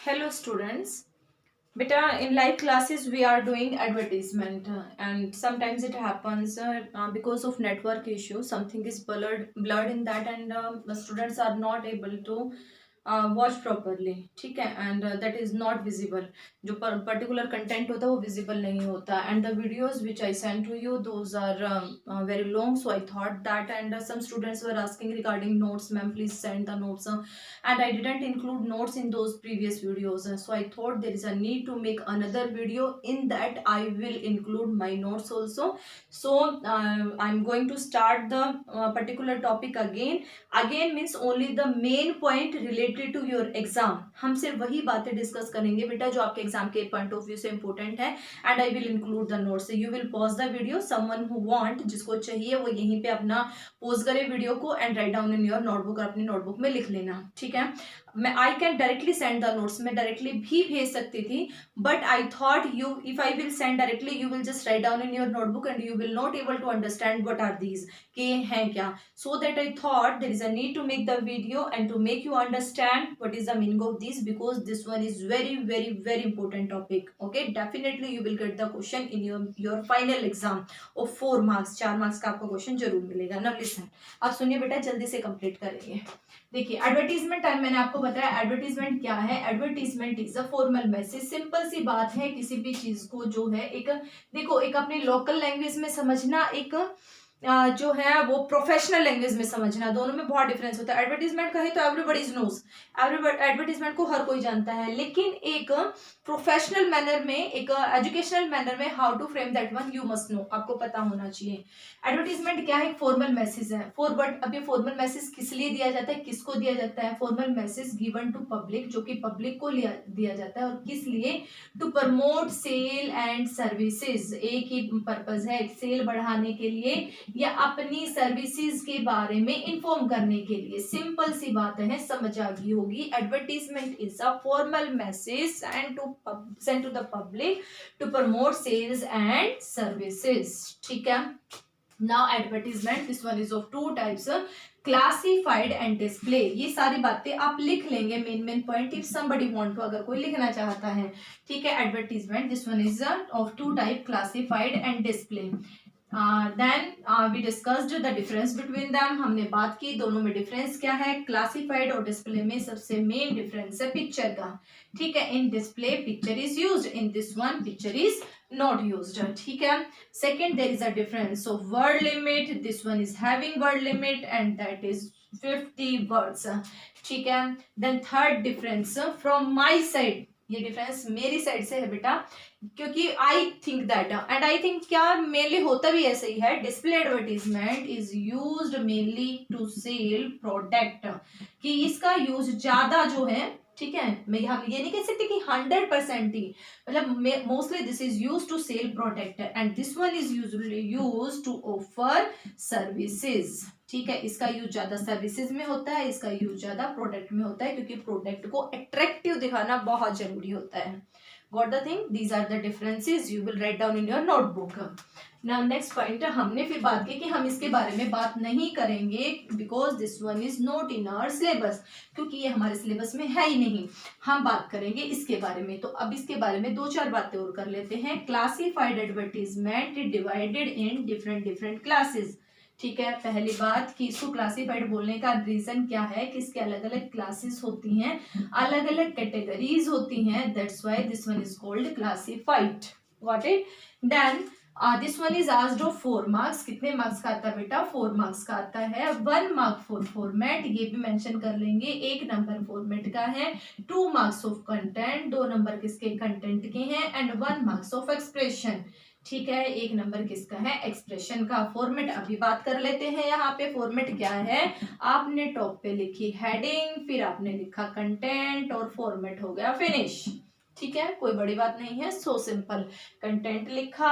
Hello students. Beta, in live classes we are doing advertisement and sometimes it happens because of network issue. Something is blurred in that and the students are not able to watch properly. ठीक है. And that is not visible. जो particular content होता है वो visible नहीं होता. And the videos which I send to you those are very long, so I thought that and some students were asking regarding notes. Ma'am please send the notes and I didn't include notes in those previous videos, so I thought there is a need to make another video. In that I will include my notes also. So I'm going to start the particular topic again means only the main point related to your exam. हम सिर्फ वही बातें discuss करेंगे बेटा जो आपके exam के point of view से इंपॉर्टेंट है. And I will include the notes. You will pause the video. Someone who want, जिसको चाहिए वो यहीं पे अपना पॉज करे वीडियो को and write down in your notebook और अपनी नोटबुक में लिख लेना. ठीक है. मैं I can directly send the notes. मैं डायरेक्टली भी भेज सकती थी, but I thought you if I will send directly you will just write down in your notebook and you will not able to understand what are these, कि हैं क्या. So that I thought there is a need to make the video and to make you understand what is the meaning of this, because this one is very important topic. Okay, definitely you will get the question in your final exam of 4 marks. 4 marks का आपको question जरूर मिलेगा. ना listen, आप सुनिए बेटा, जल्दी से कंप्लीट करेंगे. देखिए एडवर्टीजमेंट टाइम मैंने आपको बताया. एडवर्टीजमेंट क्या है? Advertisement is a formal message. Simple सी बात है, किसी भी चीज को जो है एक देखो एक अपनी लोकल लैंग्वेज में समझना, एक जो है वो प्रोफेशनल लैंग्वेज में समझना, दोनों में बहुत डिफरेंस होता है. एडवर्टीजमेंट कहे तो एवरीबडी नोज, एडवर्टीजमेंट को हर कोई जानता है, लेकिन एक प्रोफेशनल मैनर में, एक एजुकेशनल मैनर में how to frame that one you must know, आपको पता होना चाहिए. एडवर्टीजमेंट क्या है? फॉर्मल मैसेज है. फॉरवर्ड. अब ये फॉर्मल मैसेज किस लिए दिया जाता है, किसको दिया जाता है? Formal message given to public, जो कि पब्लिक को दिया जाता है. और किस लिए? To promote sale and services. एक ही पर्पज है, सेल बढ़ाने के लिए या अपनी सर्विसेज के बारे में इंफॉर्म करने के लिए. सिंपल सी बात है, समझ आ गई होगी. Advertisement is a formal message and to send to the public to promote sales and services. ठीक है. Now advertisement, this one is of 2 types, classified and display. ये सारी बातें आप लिख लेंगे, main point, if somebody want to, अगर कोई लिखना चाहता है. ठीक है. Advertisement, this one is of 2 type, classified and display. Then we discussed the difference between them. हमने बात की दोनों में डिफरेंस क्या है. क्लासिफाइड और डिस्प्ले में सबसे मेन डिफरेंस है पिक्चर का. ठीक है. In display picture is used, in this one picture is not used. ठीक है. Second, there is a difference of word limit. This one is having word limit and that is 50 words. ठीक है. Then third difference from my side, ये difference मेरी side से है बेटा, क्योंकि I think that and I think क्या mainly होता भी ऐसे ही है. Display advertisement is used mainly to sell product, कि इसका यूज ज्यादा जो है. ठीक है. मैं हम ये नहीं कह सकते कि 100% ही, मतलब mostly this is use to sell product and this one is usually use to offer services. ठीक है. इसका यूज ज्यादा सर्विसेज में होता है, इसका यूज ज्यादा प्रोडक्ट में होता है, क्योंकि प्रोडक्ट को अट्रैक्टिव दिखाना बहुत जरूरी होता है. Got the thing? These are the differences. You will write down in your notebook. Now next point, हमने फिर बात की कि हम इसके बारे में बात नहीं करेंगे because this one is not in our syllabus, क्योंकि ये हमारे सिलेबस में है ही नहीं. हम बात करेंगे इसके बारे में. तो अब इसके बारे में 2-4 बातें और कर लेते हैं. Classified advertisement divided in different classes. ठीक है. पहली बात कि इसको क्लासिफाइड बोलने का रीजन क्या है कि इसके अलग अलग क्लासेस होती हैं, अलग अलग कैटेगरीज होती हैं. That's why this one is called classified. Got it? Then this one is asked of 4 marks. कितने मार्क्स का आता है बेटा? 4 मार्क्स का आता है. 1 मार्क फॉर फॉर्मेट, ये भी मेंशन कर लेंगे. 1 नंबर फॉर्मेट का है. 2 मार्क्स ऑफ कंटेंट, 2 नंबर किसके? कंटेंट के हैं. And 1 marks of expression. ठीक है. 1 नंबर किसका है? एक्सप्रेशन का. फॉर्मेट अभी बात कर लेते हैं. यहाँ पे फॉर्मेट क्या है? आपने टॉप पे लिखी हेडिंग, फिर आपने लिखा कंटेंट और फॉर्मेट हो गया फिनिश. ठीक है. कोई बड़ी बात नहीं है, सो सिंपल. कंटेंट लिखा,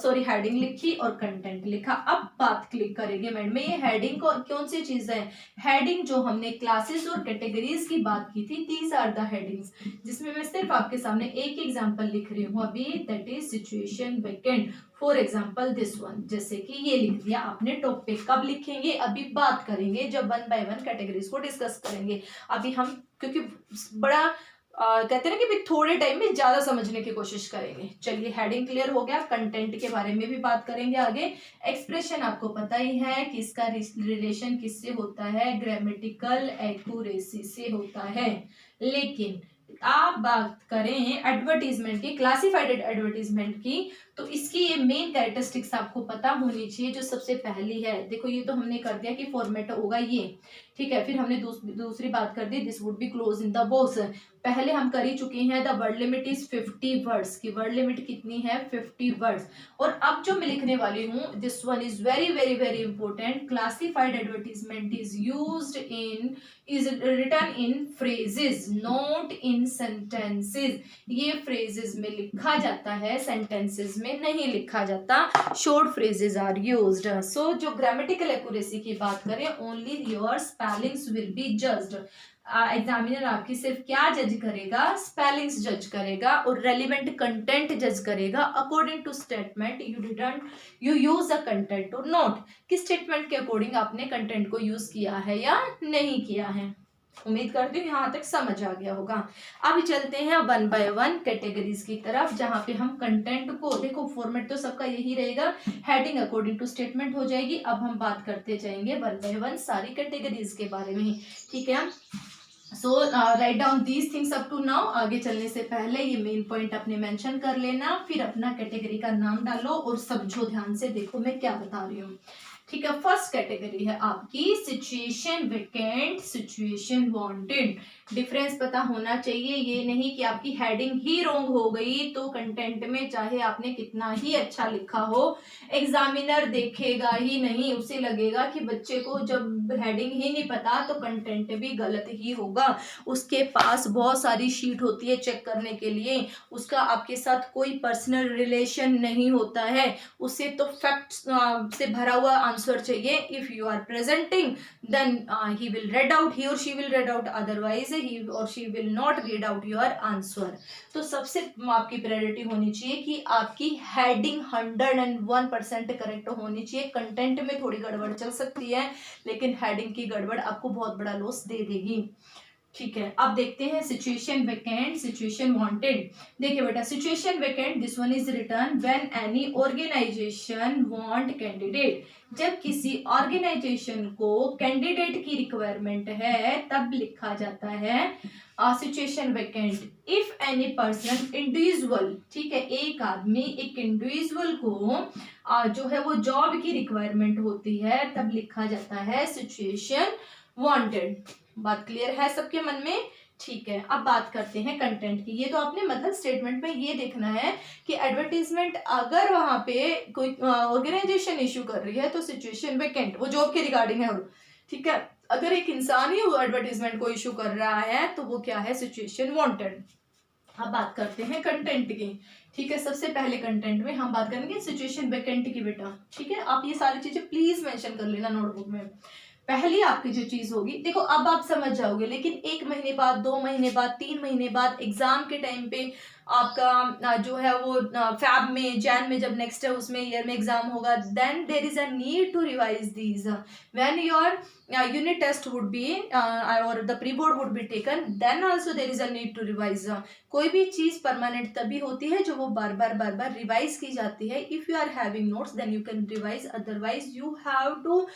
सॉरी हेडिंग लिखी और कंटेंट लिखा. अब बात क्लिक करेंगे मैडम, ये हेडिंग कौन सी चीज है? हेडिंग जो हमने क्लासेस और कैटेगरीज की बात की थी, दीज आर द हेडिंग्स, जिसमें मैं सिर्फ आपके सामने एक एग्जांपल लिख रही हूँ अभी. That is situation vacant. For example this one, जैसे कि ये लिख दिया आपने टॉप पे. कब लिखेंगे? अभी बात करेंगे जब 1 बाय 1 कैटेगरीज को डिस्कस करेंगे. अभी हम क्योंकि बड़ा कहते हैं ना कि भी थोड़े टाइम में ज्यादा समझने की कोशिश करेंगे। चलिए हेडिंग क्लियर हो गया, कंटेंट के बारे में भी बात करेंगे आगे। एक्सप्रेशन आपको पता ही है कि इसका रिलेशन किससे होता है, ग्रामेटिकल एक्यूरेसी से होता है। लेकिन आप बात करें एडवर्टीजमेंट की, क्लासिफाइड एडवर्टीजमेंट की, तो इसकी ये मेन कैरेक्टरिस्टिक्स आपको पता होनी चाहिए। जो सबसे पहली है, देखो ये तो हमने कर दिया कि फॉर्मेट होगा ये, ठीक है। फिर हमने दूसरी बात कर दी, this would be close in the box. पहले हम कर ही चुके हैं, the word limit is 50 words की वर्ड लिमिट कितनी है, 50 वर्ड्स। और अब जो मैं लिखने वाली हूँ, this one is very very very important. Classified advertisement is written in phrases not in sentences. ये फ्रेजेस में लिखा जाता है, सेंटेंसेस में नहीं लिखा जाता। Short phrases are used. So जो ग्रामेटिकल एक्यूरेसी की बात करें, only your spellings will be judged. Examiner आपकी सिर्फ क्या जज करेगा, स्पेलिंग्स जज करेगा और रेलिवेंट कंटेंट जज करेगा according to statement you use the content or not. किस स्टेटमेंट के अकॉर्डिंग आपने कंटेंट को यूज किया है या नहीं किया है। उम्मीद करती हूँ यहाँ तक समझ आ गया होगा। अब चलते हैं वन बाय वन कैटेगरीज की तरफ, जहाँ पे हम कंटेंट को, देखो फॉर्मेट तो सबका यही रहेगा, हेडिंग अकॉर्डिंग टू स्टेटमेंट हो जाएगी। अब हम बात करते जाएंगे वन बाय वन सारी कैटेगरीज के बारे में, ठीक है। So write down these things up to now. आगे चलने से पहले ये मेन पॉइंट अपने मेंशन कर लेना, फिर अपना कैटेगरी का नाम डालो और समझो ध्यान से, देखो मैं क्या बता रही हूँ, ठीक है। फर्स्ट कैटेगरी है आपकी situation vacant, situation wanted. Difference पता होना चाहिए, ये नहीं कि आपकी हेडिंग ही रॉन्ग हो गई तो कंटेंट में चाहे आपने कितना ही अच्छा लिखा हो, एग्जामिनर देखेगा ही नहीं। उसे लगेगा कि बच्चे को जब हेडिंग ही नहीं पता तो कंटेंट भी गलत ही होगा। उसके पास बहुत सारी शीट होती है चेक करने के लिए, उसका आपके साथ कोई पर्सनल रिलेशन नहीं होता है, उसे तो फैक्ट्स से भरा हुआ आंसर चाहिए। If you are presenting then he will read out, he or she will read out, otherwise he or she will not read out your answer. तो सबसे आपकी प्रायोरिटी होनी चाहिए कि आपकी हेडिंग 101% करेक्ट होनी चाहिए। कंटेंट में थोड़ी गड़बड़ चल सकती है, लेकिन हेडिंग की गड़बड़ आपको बहुत बड़ा लॉस दे देगी, ठीक है। अब देखते हैं सिचुएशन वेकेंट, सिचुएशन वांटेड। देखिए बेटा, situation vacant, this one is written when any organisation want candidate. जब किसी ऑर्गेनाइजेशन को कैंडिडेट की रिक्वायरमेंट है तब लिखा जाता है situation vacant. If any person individual, ठीक है, एक आदमी, एक इंडिविजुअल को जो है वो जॉब की रिक्वायरमेंट होती है तब लिखा जाता है सिचुएशन वांटेड। बात क्लियर है सबके मन में, ठीक है। अब बात करते हैं कंटेंट की। ये तो आपने मतलब स्टेटमेंट में ये देखना है कि एडवर्टीजमेंट अगर वहां पे कोई ऑर्गेनाइजेशन इशू कर रही है तो सिचुएशन वेकेंट, वो जॉब के रिगार्डिंग है, ठीक है। अगर एक इंसान ही वो एडवर्टीजमेंट को इशू कर रहा है तो वो क्या है, सिचुएशन वांटेड। अब बात करते हैं कंटेंट की, ठीक है। सबसे पहले कंटेंट में हम बात करेंगे सिचुएशन वेकेंट की बेटा, ठीक है। आप ये सारी चीजें प्लीज मेंशन कर लेना नोटबुक में। पहली आपकी जो चीज होगी, देखो अब आप समझ जाओगे, लेकिन 1 महीने बाद, 2 महीने बाद, 3 महीने बाद, एग्जाम के टाइम पे आपका जो है वो फैब में, जैन में जब नेक्स्ट है उसमें ईयर में एग्जाम होगा, then there is a need to revise these when your unit test would be or the pre-board would be taken, then also there is a need to revise। कोई भी चीज permanent तभी होती है जो वो बार बार रिवाइज की जाती है। If you are having notes then you can revise, otherwise you have to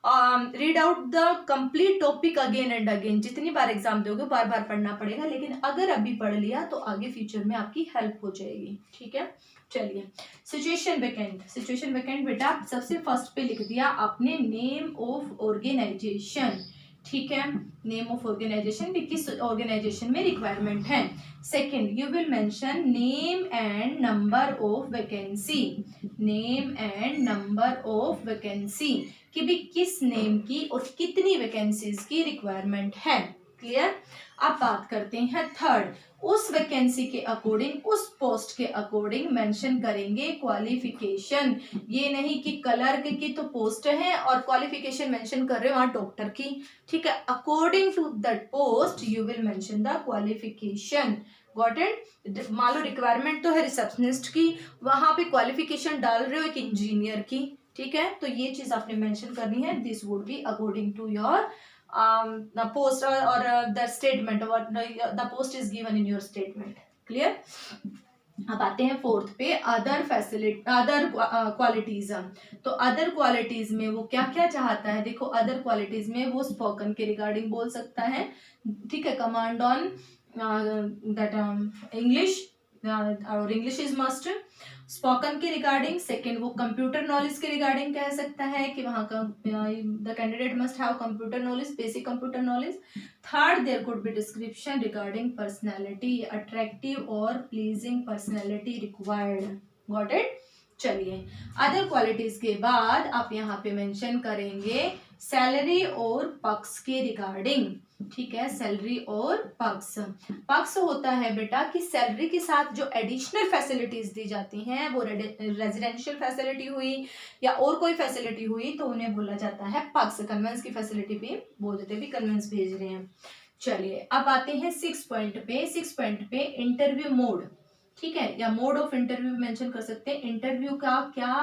read out the complete topic again and again. जितनी बार एग्जाम दोगे बार बार पढ़ना पड़ेगा, लेकिन अगर अभी पढ़ लिया तो आगे फ्यूचर में आपकी हेल्प हो जाएगी, ठीक है। चलिए सिचुएशन वेकेंट, सिचुएशन वेकेंट बेटा सबसे फर्स्ट पे लिख दिया आपने नेम ऑफ ऑर्गेनाइजेशन, ठीक है। नेम ऑफ ऑर्गेनाइजेशन भी किस ऑर्गेनाइजेशन में रिक्वायरमेंट है। Second, you will mention name and number of vacancy, name and number of vacancy, कि भी किस नेम की और कितनी वैकेंसीज की रिक्वायरमेंट है, क्लियर। अब बात करते हैं थर्ड, उस वैकेंसी के अकॉर्डिंग, उस पोस्ट के अकॉर्डिंग मेंशन करेंगे क्वालिफिकेशन। ये नहीं कि क्लर्क की तो पोस्ट है और क्वालिफिकेशन मेंशन कर रहे हो वहां डॉक्टर की, ठीक है। According to that post you will mention the qualification, got it. मान लो रिक्वायरमेंट तो है रिसेप्शनिस्ट की, वहां पे क्वालिफिकेशन डाल रहे हो एक इंजीनियर की, ठीक है। तो ये चीज आपने मेंशन करनी है, this would be according to your the post or the statement, what the post is given in your statement. Clear? अब आते हैं फोर्थ पे, अदर फैसिलिटी, अदर क्वालिटीज। तो अदर क्वालिटीज में वो क्या क्या चाहता है, देखो अदर क्वालिटीज में वो स्पोकन के रिगार्डिंग बोल सकता है, ठीक है, कमांड ऑन दैट इंग्लिश, और इंग्लिश इज मस्ट। स्पोकन के रिगार्डिंग, सेकंड वो कंप्यूटर नॉलेज के रिगार्डिंग कह सकता है कि वहाँ का the candidate must have computer knowledge, basic computer knowledge. Third, there could be description regarding personality, attractive और pleasing personality required. Got it? चलिए, अदर क्वालिटीज के बाद आप यहाँ पे मेंशन करेंगे सैलरी और पक्ष के रिगार्डिंग, ठीक है, सैलरी और पक्ष। पक्ष होता है बेटा कि सैलरी के साथ जो एडिशनल फैसिलिटीज दी जाती हैं, वो रेजिडेंशियल फैसिलिटी हुई या और कोई फैसिलिटी हुई तो उन्हें बोला जाता है पक्ष। कन्वेंस की फैसिलिटी भी बोल देते, भी कन्वेंस भेज रहे हैं। चलिए, अब आते हैं 6 पॉइंट पे। 6 पॉइंट पे इंटरव्यू मोड, ठीक है, या मोड ऑफ इंटरव्यू मेंशन कर सकते हैं। इंटरव्यू का क्या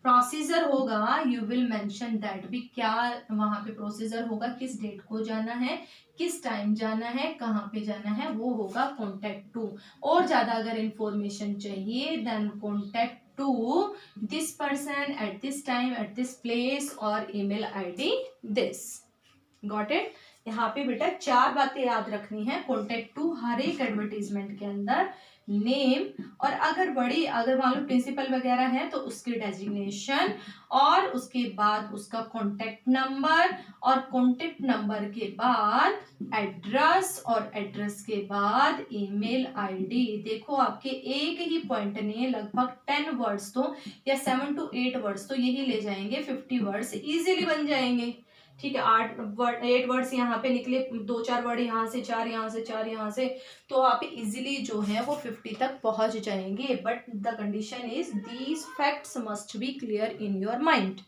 प्रोसीजर होगा, यू विल मेंशन दैट, भी क्या वहां पे प्रोसीजर होगा, किस डेट को जाना है, किस टाइम जाना है, कहाँ पे जाना है, वो होगा कॉन्टेक्ट टू। और ज्यादा अगर इंफॉर्मेशन चाहिए then contact to this person at this time at this place और email ID this. Got it? यहाँ पे बेटा 4 बातें याद रखनी है कॉन्टेक्ट टू हर एक एडवर्टीजमेंट के अंदर। नेम, और अगर मान लो प्रिंसिपल वगैरह है तो उसकी डेजिग्नेशन, और उसके बाद उसका कॉन्टेक्ट नंबर, और कॉन्टेक्ट नंबर के बाद एड्रेस, और एड्रेस के बाद ईमेल आईडी। देखो आपके एक ही पॉइंट ने लगभग 10 वर्ड्स तो या 7 to 8 वर्ड्स तो यही ले जाएंगे, 50 वर्ड्स इजीली बन जाएंगे, ठीक है। 8 वर्ड्स यहाँ पे निकले, 2-4 वर्ड यहाँ से, 4 यहाँ से, 4 यहाँ से, तो आप इजीली जो है वो 50 तक पहुंच जाएंगे। But the condition is these facts must be clear in your mind.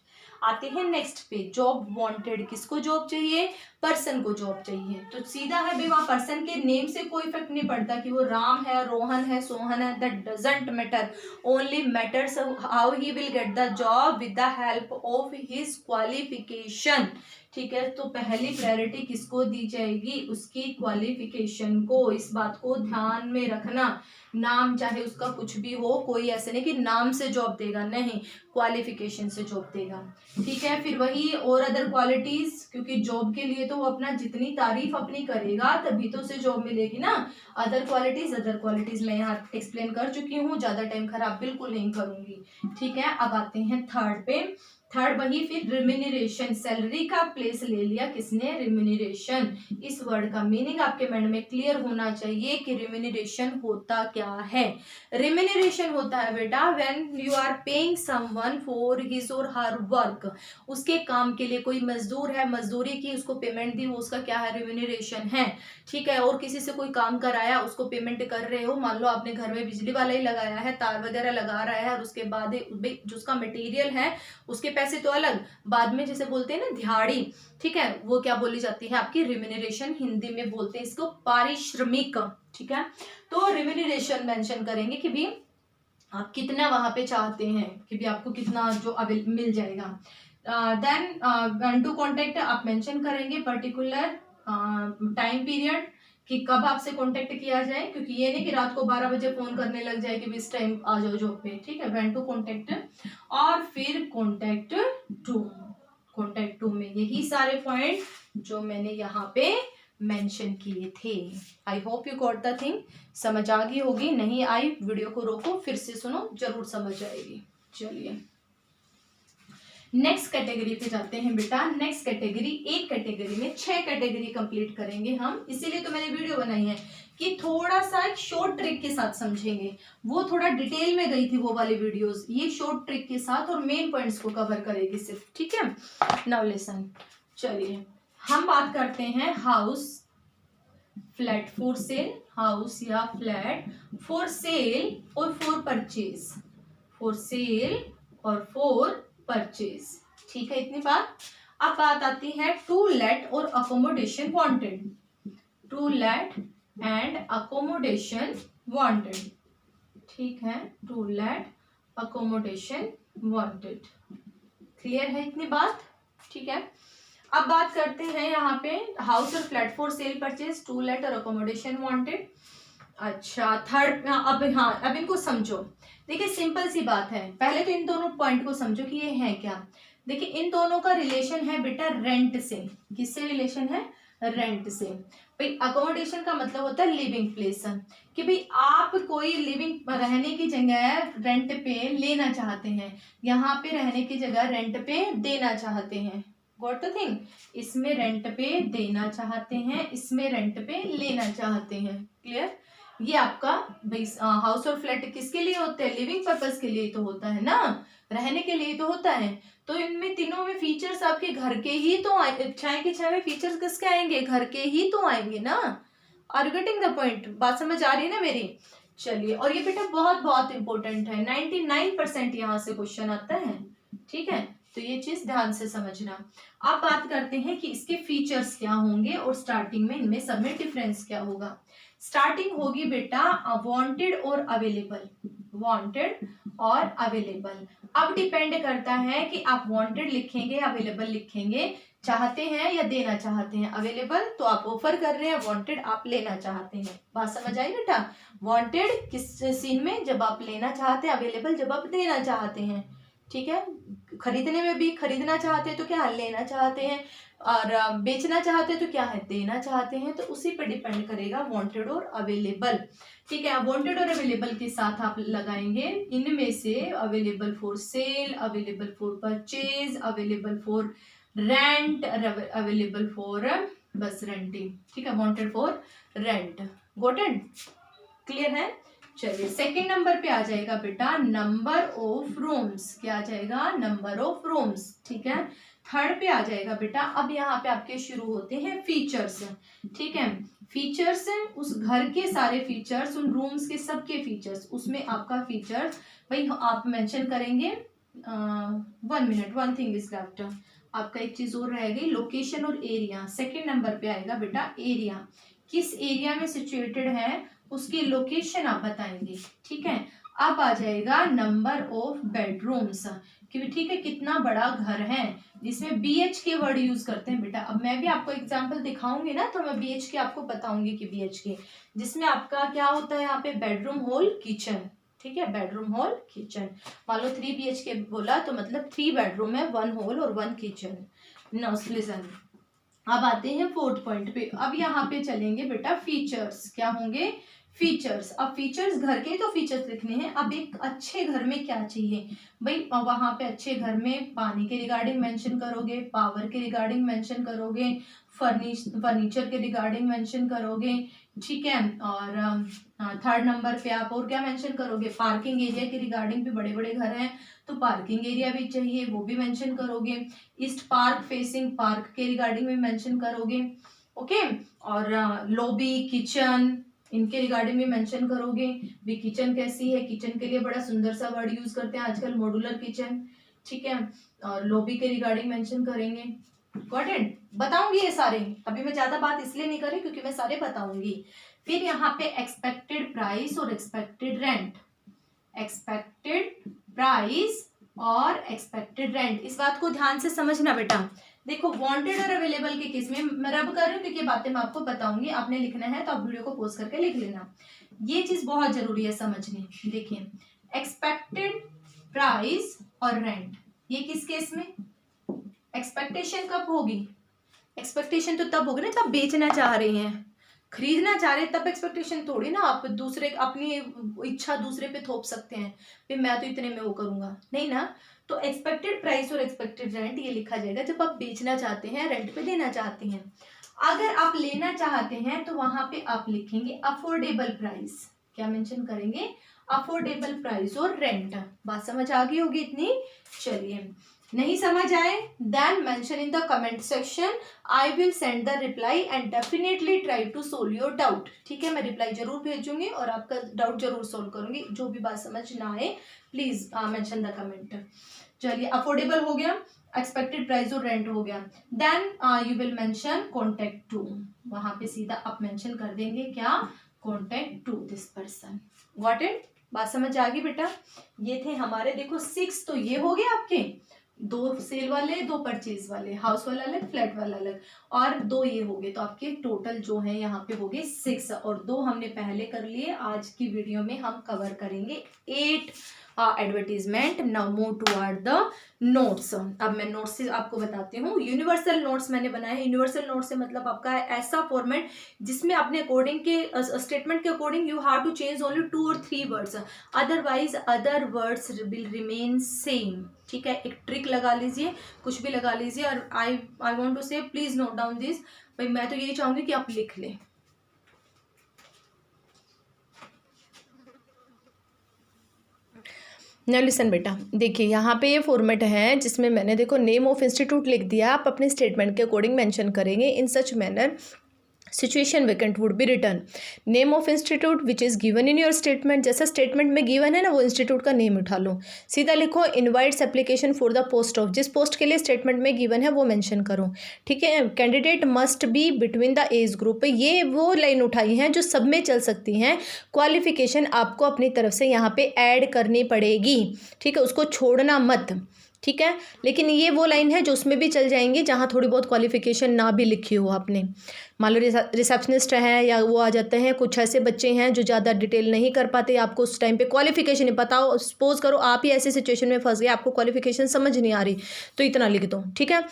आते हैं नेक्स्ट पे, जॉब वांटेड। किसको जॉब चाहिए? पर्सन को जॉब चाहिए। तो सीधा है भाई, वहां पर्सन के नेम से कोई इफेक्ट नहीं पड़ता कि वो राम है, रोहन है, सोहन है, that doesn't matter. Only matters how he will get the job with the help of his qualification, ठीक है। तो पहली प्रायोरिटी किसको दी जाएगी? उसकी क्वालिफिकेशन को। इस बात को ध्यान में रखना। नाम चाहे उसका कुछ भी हो, कोई ऐसे नहीं कि नाम से जॉब देगा, नहीं, क्वालिफिकेशन से जॉब देगा, ठीक है। फिर वही और अदर क्वालिटीज, क्योंकि जॉब के लिए तो वो अपना जितनी तारीफ अपनी करेगा तभी तो उसे जॉब मिलेगी ना। अदर क्वालिटीज मैं यहाँ एक्सप्लेन कर चुकी हूँ, ज्यादा टाइम खराब बिल्कुल नहीं करूंगी, ठीक है। अब आते हैं थर्ड पे। थर्ड वही फिर रिम्यूनरेशन, सैलरी का प्लेस ले लिया किसने? रिम्यूनरेशन। इस वर्ड का मीनिंग आपके माइंड में क्लियर होना चाहिए कि रिम्यूनरेशन होता क्या है। रिम्यूनरेशन होता है बेटा when you are paying someone for his or her work. उसके काम के लिए कोई मजदूर है, मजदूरी की, उसको पेमेंट दी, वो उसका क्या है? रिम्यूनरेशन है, ठीक है। और किसी से कोई काम कराया, उसको पेमेंट कर रहे हो, मान लो आपने घर में बिजली वाला ही लगाया है, तार वगैरह लगा रहा है, और उसके बाद जो उसका मटेरियल है उसके पैसे तो अलग, बाद में जैसे बोलते हैं ना दिहाड़ी, ठीक है, वो क्या बोली जाती है आपकी? रिम्यूनरेशन। हिंदी में बोलते हैं इसको पारिश्रमिक, ठीक है। तो रिम्यूनरेशन मेंशन करेंगे कि भी आप कितना वहां पे चाहते हैं, कि भी आपको कितना जो मिल जाएगा। देन व्हेन टू कॉन्टेक्ट आप मेंशन करेंगे पर्टिकुलर टाइम पीरियड कि कब आपसे कांटेक्ट किया जाए, क्योंकि ये नहीं कि रात को 12 बजे फोन करने लग जाए कि इस टाइम आ जाओ जॉब पे, ठीक है। व्हेन टू कॉन्टेक्ट, और फिर कॉन्टेक्ट टू में यही सारे पॉइंट जो मैंने यहाँ पे मेंशन किए थे। I hope you got the thing. समझ आ गई होगी, नहीं आई वीडियो को रोको, फिर से सुनो, जरूर समझ आएगी। चलिए नेक्स्ट कैटेगरी पे जाते हैं बेटा। नेक्स्ट कैटेगरी, एक कैटेगरी में 6 कैटेगरी कंप्लीट करेंगे हम, इसीलिए तो मैंने वीडियो बनाई है कि थोड़ा सा एक शॉर्ट ट्रिक के साथ समझेंगे। वो थोड़ा डिटेल में गई थी वो वाली वीडियोस, ये शॉर्ट ट्रिक के साथ और मेन पॉइंट्स को कवर करेगी सिर्फ, ठीक है। नाउ लिसन, चलिए हम बात करते हैं house, flat for sale, house या फ्लैट फॉर सेल और फॉर परचेज, फॉर सेल और फॉर परचेज, ठीक है, इतनी बात। अब बात आती है टू लेट और accommodation wanted, to let and accommodation wanted, ठीक है, to let accommodation wanted. Clear है इतनी बात, ठीक है। अब बात करते हैं यहाँ पे हाउस और flat for sale purchase, to let और अकोमोडेशन वांटेड। अच्छा थर्ड, अब हाँ अब इनको समझो। देखिए सिंपल सी बात है, पहले तो इन दोनों पॉइंट को समझो कि ये है क्या। देखिए इन दोनों का रिलेशन है बेटा रेंट से। किससे रिलेशन है? रेंट से। भाई अकोमोडेशन का मतलब होता है लिविंग प्लेस, कि भाई आप कोई लिविंग रहने की जगह रेंट पे लेना चाहते हैं, यहाँ पे रहने की जगह रेंट पे देना चाहते हैं। Got the thing? इसमें रेंट पे देना चाहते हैं, इसमें रेंट पे लेना चाहते हैं। क्लियर? ये आपका भाई हाउस और फ्लैट किसके लिए होते हैं? लिविंग पर्पस के लिए तो होता है ना, रहने के लिए तो होता है। तो इनमें तीनों में फीचर्स आपके घर के ही तो छाए के छाए में फीचर्स किसके आएंगे? घर के ही तो आएंगे ना। Are getting the point? बात समझ आ रही है ना मेरी? चलिए, और ये बेटा बहुत बहुत इंपॉर्टेंट है, 99% यहाँ से क्वेश्चन आता है। ठीक है, तो ये चीज ध्यान से समझना। अब बात करते हैं कि इसके फीचर्स क्या होंगे और स्टार्टिंग में इनमें सब में डिफरेंस क्या होगा। स्टार्टिंग होगी बेटा वांटेड और अवेलेबल, वांटेड और अवेलेबल। अब डिपेंड करता है कि आप वांटेड लिखेंगे अवेलेबल लिखेंगे, चाहते हैं या देना चाहते हैं। अवेलेबल तो आप ऑफर कर रहे हैं, वांटेड आप लेना चाहते हैं। बात समझ आई बेटा? वांटेड किस सीन में? जब आप लेना चाहते हैं, अवेलेबल जब आप देना चाहते हैं। ठीक है, खरीदने में भी खरीदना चाहते हैं तो क्या लेना चाहते हैं, और बेचना चाहते हैं तो क्या है? देना चाहते हैं। तो उसी पे डिपेंड करेगा वांटेड और अवेलेबल। ठीक है, वांटेड और अवेलेबल के साथ आप लगाएंगे इनमें से available for cell, available for purchase, available for rent, available for बस रेंटिंग। ठीक है, wanted for rent. Got it? Clear है? चलिए सेकंड नंबर पे आ जाएगा बेटा नंबर ऑफ रूम्स। क्या आ जाएगा? Number of rooms. ठीक है, थर्ड पे आ जाएगा बेटा, अब यहाँ पे आपके शुरू होते हैं फीचर्स। ठीक है, फीचर्स उस घर के सारे फीचर्स, उन रूम्स के सबके फीचर्स, उसमें आपका फीचर्स भाई आप मेंशन करेंगे। 1 minute, one thing is left. आपका एक चीज और रह गई, लोकेशन और एरिया। सेकंड नंबर पे आएगा बेटा एरिया, किस एरिया में सिचुएटेड है उसकी लोकेशन आप बताएंगे। ठीक है, अब आ जाएगा नंबर ऑफ बेडरूम्स, कि ठीक है कितना बड़ा घर है, जिसमें BHK वर्ड यूज करते हैं बेटा। अब मैं भी आपको एग्जांपल दिखाऊंगी ना, तो मैं BHK आपको बताऊंगी कि BHK जिसमें आपका क्या होता है यहाँ पे? Bedroom hall kitchen. ठीक है, बेडरूम हॉल किचन। मान लो 3 BHK बोला तो मतलब 3 बेडरूम है, 1 हॉल और 1 किचन। नो लिसन, अब आते हैं फोर्थ पॉइंट पे। अब यहाँ पे चलेंगे बेटा फीचर्स। क्या होंगे? फीचर्स। अब फीचर्स घर के तो फीचर्स लिखने हैं। अब एक अच्छे घर में क्या चाहिए भाई? वहां पे अच्छे घर में पानी के रिगार्डिंग मेंशन करोगे, पावर के रिगार्डिंग मेंशन करोगे, फर्नीचर के रिगार्डिंग मेंशन करोगे। ठीक है, और थर्ड नंबर पे आप और क्या मेंशन करोगे? पार्किंग एरिया के रिगार्डिंग भी, बड़े बड़े घर हैं तो पार्किंग एरिया भी चाहिए, वो भी मेंशन करोगे। ईस्ट पार्क फेसिंग, पार्क के रिगार्डिंग में मेंशन करोगे। ओके, और लॉबी किचन इनके रिगार्डिंग में मेंशन करोगे। भी किचन कैसी है? किचन के लिए बड़ा सुंदर सा वर्ड यूज करते हैं आजकल, मॉड्यूलर किचन। ठीक है, और लॉबी के रिगार्डिंग मेंशन करेंगे। Got it? बताऊंगी ये सारे, अभी मैं ज्यादा बात इसलिए नहीं कर रही क्योंकि मैं सारे बताऊंगी। फिर यहाँ पे एक्सपेक्टेड प्राइस और एक्सपेक्टेड रेंट, एक्सपेक्टेड प्राइस और एक्सपेक्टेड रेंट, इस बात को ध्यान से समझना बेटा। देखो वांटेड और अवेलेबल के केस में मैं रब कर रही हूँ क्योंकि ये बातें मैं आपको बताऊंगी, आपने लिखना है तो आप वीडियो को पॉज करके लिख लेना। ये चीज बहुत जरूरी है समझनी। देखिए एक्सपेक्टेड प्राइस और रेंट, ये किस केस में? एक्सपेक्टेशन कब होगी? एक्सपेक्टेशन तो तब होगी ना जब बेचना चाह रहे हैं, खरीदना चाह रहे हैं, तब एक्सपेक्टेशन थोड़ी ना आप दूसरे अपनी इच्छा दूसरे पे थोप सकते हैं कि मैं तो इतने में वो करूंगा, नहीं ना। तो एक्सपेक्टेड प्राइस और एक्सपेक्टेड रेंट ये लिखा जाएगा जब आप बेचना चाहते हैं, रेंट पे देना चाहते हैं। अगर आप लेना चाहते हैं तो वहां पे आप लिखेंगे अफोर्डेबल प्राइस। क्या मेंशन करेंगे? अफोर्डेबल प्राइस और रेंट। बात समझ आ गई होगी इतनी? चलिए, नहीं समझ आए then mention in the comment section, I will send the reply and definitely try to solve your doubt. ठीक है, मैं रिप्लाई जरूर भेजूंगी और आपका डाउट जरूर सोल्व करूंगी। जो भी बात समझ ना आए प्लीज मेंशन द कमेंट। चलिए, अफोर्डेबल हो गया, एक्सपेक्टेड प्राइस और रेंट हो गया। Then you will mention contact to, वहां पे सीधा आप मेंशन कर देंगे क्या? Contact to this person. Got it? बात समझ आ गई बेटा? ये थे हमारे, देखो 6 तो ये हो गए आपके, दो सेल वाले, दो परचेज वाले, हाउस वाला अलग, फ्लैट वाला अलग, और दो ये हो गए, तो आपके टोटल जो है यहाँ पे हो गए 6, और दो हमने पहले कर लिए। आज की वीडियो में हम कवर करेंगे 8 advertisement. Now move toward the notes. अब मैं नोट्स से आपको बताती हूँ। यूनिवर्सल नोट्स मैंने बनाए हैं। यूनिवर्सल नोट्स से मतलब आपका ऐसा फॉर्मेट जिसमें अपने अकॉर्डिंग के स्टेटमेंट के according you have to change only 2 और 3 words, otherwise other words will remain same. ठीक है, एक ट्रिक लगा लीजिए, कुछ भी लगा लीजिए, और आई वांट टू से प्लीज नोट डाउन दिस। भाई मैं तो यही चाहूंगी कि आप लिख लें। ना लिसन बेटा, देखिए यहाँ पे ये फॉर्मेट है जिसमें मैंने देखो नेम ऑफ इंस्टीट्यूट लिख दिया। आप अपने स्टेटमेंट के अकॉर्डिंग मेंशन करेंगे। In such manner situation vacant would be written name of institute which is given in your statement. जैसा स्टेटमेंट में गिवन है ना, वो इंस्टीट्यूट का नेम उठा लो, सीधा लिखो invites application for the post of, जिस पोस्ट के लिए स्टेटमेंट में गिवन है वो मेंशन करो। ठीक है, candidate must be between the age group, ये वो लाइन उठाई हैं जो सब में चल सकती हैं। क्वालिफिकेशन आपको अपनी तरफ से यहाँ पे ऐड करनी पड़ेगी। ठीक है, उसको छोड़ना मत। ठीक है, लेकिन ये वो लाइन है जो उसमें भी चल जाएंगी जहाँ थोड़ी बहुत क्वालिफिकेशन ना भी लिखी हो आपने। मान लो रिसेप्शनिस्ट है या वो आ जाते हैं, कुछ ऐसे बच्चे हैं जो ज़्यादा डिटेल नहीं कर पाते, आपको उस टाइम पे क्वालिफिकेशन नहीं पता हो, सपोज करो आप ही ऐसी सिचुएशन में फंस गए, आपको क्वालिफिकेशन समझ नहीं आ रही, तो इतना लिख दो। ठीक है,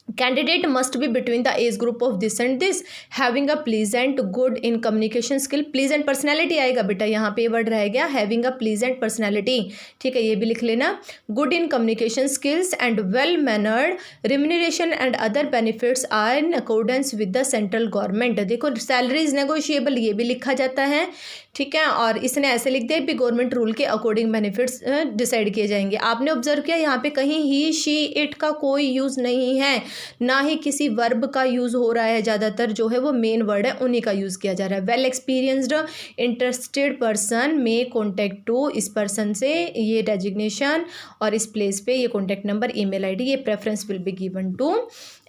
candidate must be between the age group of this and this, having a pleasant good in communication skill. Pleasant personality आएगा बेटा, यहाँ पे वर्ड रह गया हैविंग अ प्लीजेंट पर्सनैलिटी। ठीक है, ये भी लिख लेना। Good in communication skills and well mannered, remuneration and other benefits are in accordance with the central government. देखो सैलरी इज नेगोशिएबल, ये भी लिखा जाता है। ठीक है, और इसने ऐसे लिख दिया भी गवर्नमेंट रूल के अकॉर्डिंग बेनिफिट्स डिसाइड किए जाएंगे। आपने ऑब्जर्व किया यहाँ पे कहीं ही शी इट का कोई यूज़ नहीं है, ना ही किसी वर्ब का यूज़ हो रहा है। ज़्यादातर जो है वो मेन वर्ड है उन्हीं का यूज़ किया जा रहा है। Well experienced interested person may contact to, इस पर्सन से ये डेजिग्नेशन और इस प्लेस पे ये कॉन्टैक्ट नंबर, ईमेल आईडी, ये preference will be given to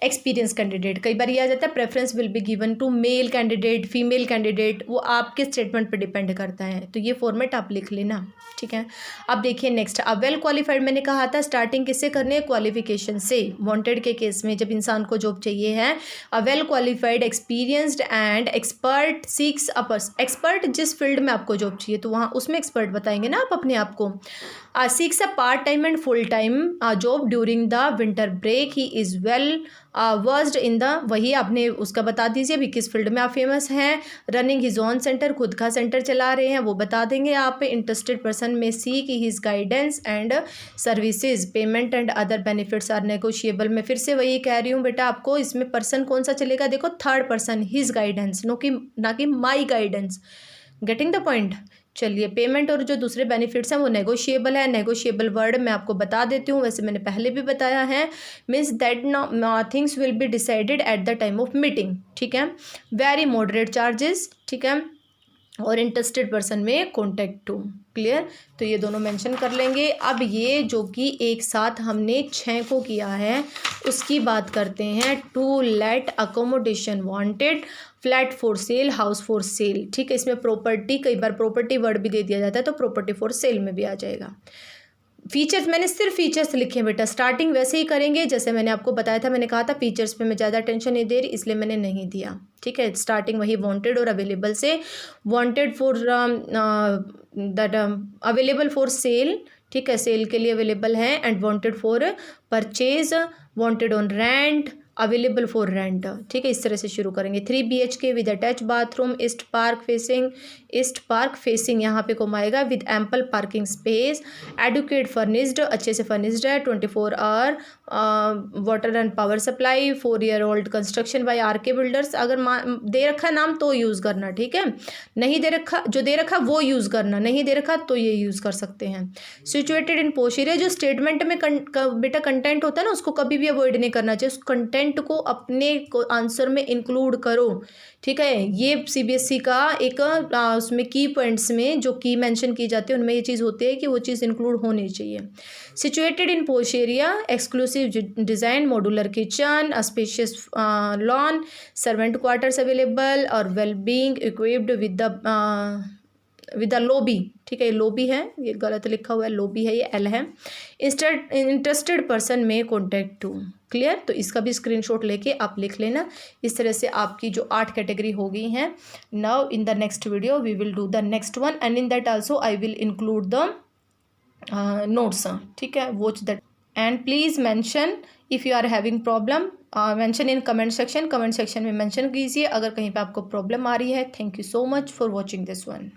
experience candidate. कई बार ये आ जाता है preference will be given to male candidate, female candidate, वो आपके स्टेटमेंट पर डिपेंड करता है। तो ये फॉर्मेट आप लिख लेना। ठीक है, अब देखिए नेक्स्ट। अब वेल क्वालिफाइड मैंने कहा था स्टार्टिंग किससे करनी है, क्वालिफिकेशन से। वांटेड के केस में जब इंसान को जॉब चाहिए है, a well qualified experienced and expert seeks a person. Expert जिस फील्ड में आपको जॉब चाहिए तो वहाँ उसमें एक्सपर्ट बताएंगे ना आप अपने आप को। Seeks a part time and full time job during the winter break, he is well versed in the, वही आपने उसका बता दीजिए भी किस फील्ड में आप फेमस हैं। रनिंग हिज ओन सेंटर, खुद का सेंटर चला रहे हैं, वो बता देंगे आप। Interested person may seek his guidance and services, payment and other benefits are negotiable. मैं फिर से वही कह रही हूँ बेटा आपको, इसमें पर्सन कौन सा चलेगा, देखो थर्ड पर्सन, हिज गाइडेंस, ना कि my guidance. Getting the point. चलिए, पेमेंट और जो दूसरे बेनिफिट्स हैं वो नेगोशिएबल है। नेगोशिएबल वर्ड मैं आपको बता देती हूँ, वैसे मैंने पहले भी बताया है। Means that things will be decided at the time of meeting. ठीक है, वेरी मॉडरेट चार्जेस। ठीक है, और interested person may contact to. Clear, तो ये दोनों मेंशन कर लेंगे। अब ये जो कि एक साथ हमने 6 को किया है उसकी बात करते हैं। To let accommodation wanted, flat for sale, house for sale. ठीक है, इसमें प्रॉपर्टी, कई बार प्रॉपर्टी वर्ड भी दे दिया जाता है तो प्रॉपर्टी फॉर सेल में भी आ जाएगा। फीचर्स मैंने सिर्फ फीचर्स लिखे हैं बेटा, स्टार्टिंग वैसे ही करेंगे जैसे मैंने आपको बताया था। मैंने कहा था फीचर्स पे मैं ज़्यादा टेंशन नहीं दे रही, इसलिए मैंने नहीं दिया। ठीक है, स्टार्टिंग वही वांटेड और अवेलेबल से। Wanted for that available for sale. ठीक है, सेल के लिए अवेलेबल है। And wanted for purchase, wanted on rent, available for rent. ठीक है, इस तरह से शुरू करेंगे। 3 BHK with attach bathroom, east park facing, east park facing यहाँ पे घुमाएगा, with ample parking space, adequate furnished, अच्छे से फर्निश्ड है, 24 hour water and power supply, 4 year old construction by RK builders. अगर दे रखा नाम तो यूज़ करना, ठीक है, नहीं दे रखा, जो दे रखा वो यूज़ करना, नहीं दे रखा तो ये यूज़ कर सकते हैं। सिचुएटेड इन पोश एरिया, जो स्टेटमेंट में बेटा कंटेंट होता है ना उसको कभी भी अवॉइड नहीं करना चाहिए, उस कंटेंट को अपने आंसर में इंक्लूड करो। ठीक है, ये CBSE का एक उसमें की पॉइंट्स में जो की मेंशन की जाती है उनमें ये चीज़ होती है कि वो चीज़ इंक्लूड होनी चाहिए। Situated in posh area, exclusive design, modular kitchen, spacious lawn, servant quarters available और well being equipped with the with a lobby, ठीक है, ये लो बी है, ये गलत लिखा हुआ है, लो बी है, ये एल है। इंटरेस्टेड पर्सन में कॉन्टेक्ट टू, क्लियर। तो इसका भी स्क्रीनशॉट लेके आप लिख लेना। इस तरह से आपकी जो 8 कैटेगरी हो गई हैं। Now in the next video we will do the next one, and in that also I will include the notes, ठीक है, watch that and please mention if you are having problem, mention in comment section में मेंशन कीजिए अगर कहीं पे आपको problem आ रही है। Thank you so much for watching this one.